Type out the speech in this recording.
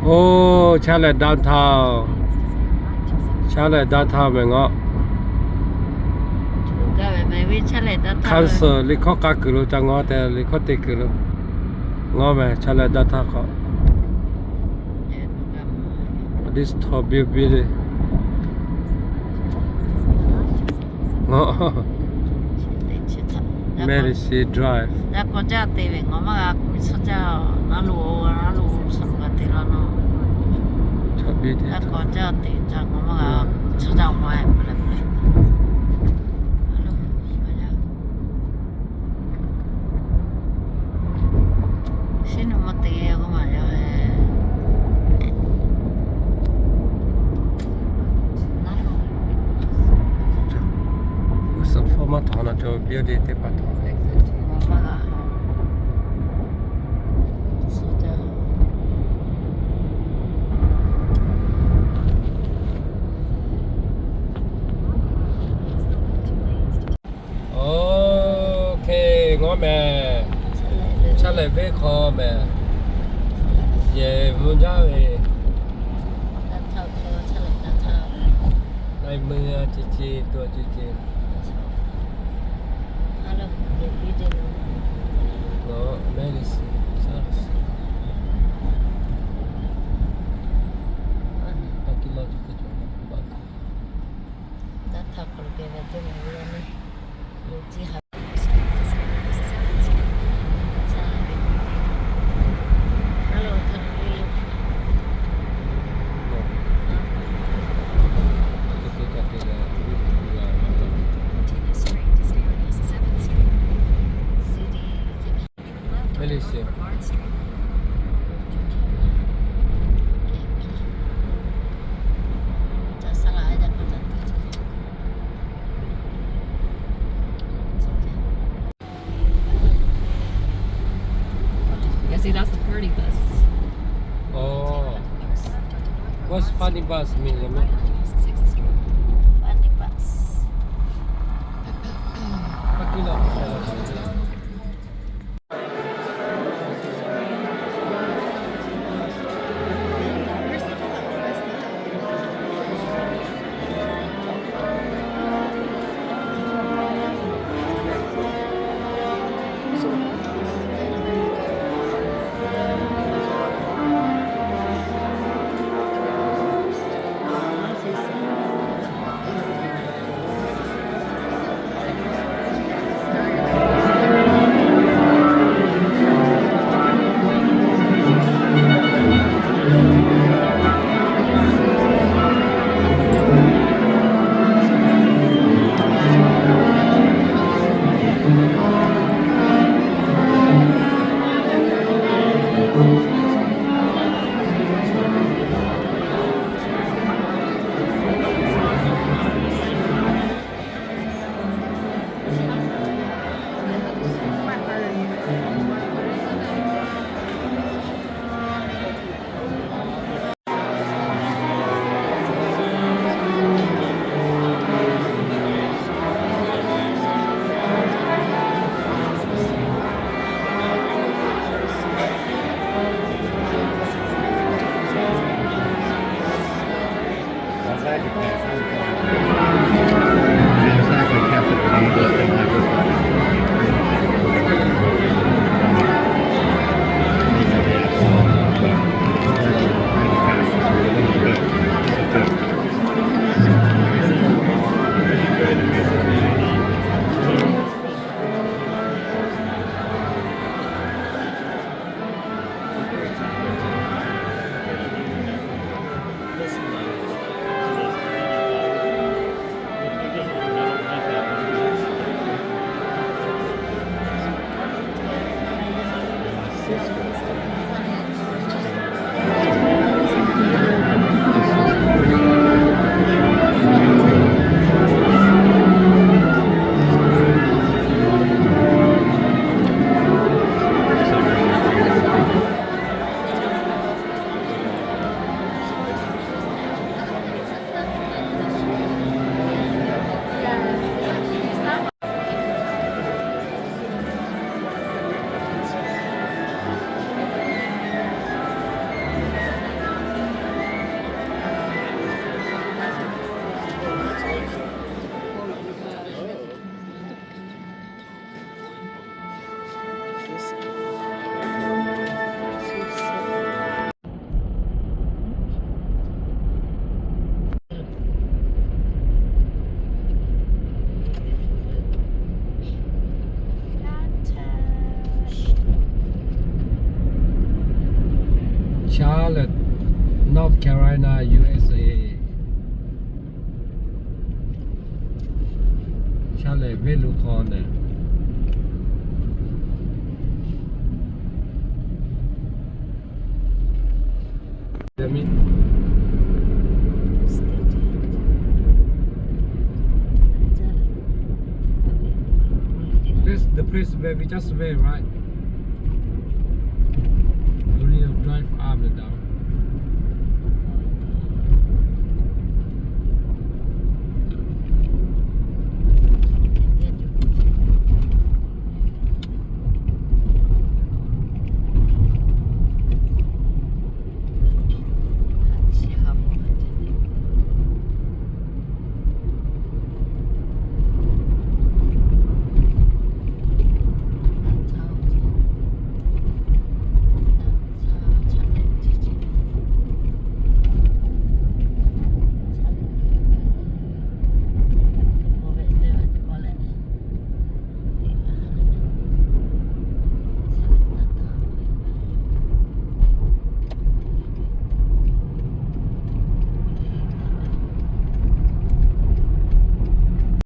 Oh, Charlotte downtown. Charlotte downtown में ngõ ถูกก็ไม่วิชาเลยแต่ถ้า cancer ลิขกักรู้จังงอแต่ลิขติกรู้งอไหม Charlotte downtown เขา this top beauty งอ Mercy Drive แล้วก็จะตีเองงอมากมิสจ้าน่ารู้สนุกตีแล้วเนาะ top beauty แล้วก็จะตีจังงอมากชอบจังไม่ไปเลย新的没得个嘛要哎，哪个？ सब format होना जो beauty ते पाता 我妈个，是的。 Okay งอแม่ Charlotte về kho mẹ về muốn ra về 那套车出来那套， ในมือจีตัวจี 好了，有一点。 ก็แม่ลิสิPagi lo juga jual bagi. 那套可能给我做没了呢，有几好。Hello， ท่านพี่ Kita jadi lah. City Malaysia.จะสลายจะก็จะ Yeah, see, that's the party bus. Oh, what's funny bus mean? Funny bus. Pagi lo. Charlotte North Carolina USA Charlotte เวลูคอนน่ะเดี๋ยวมี This the place where we just went, right?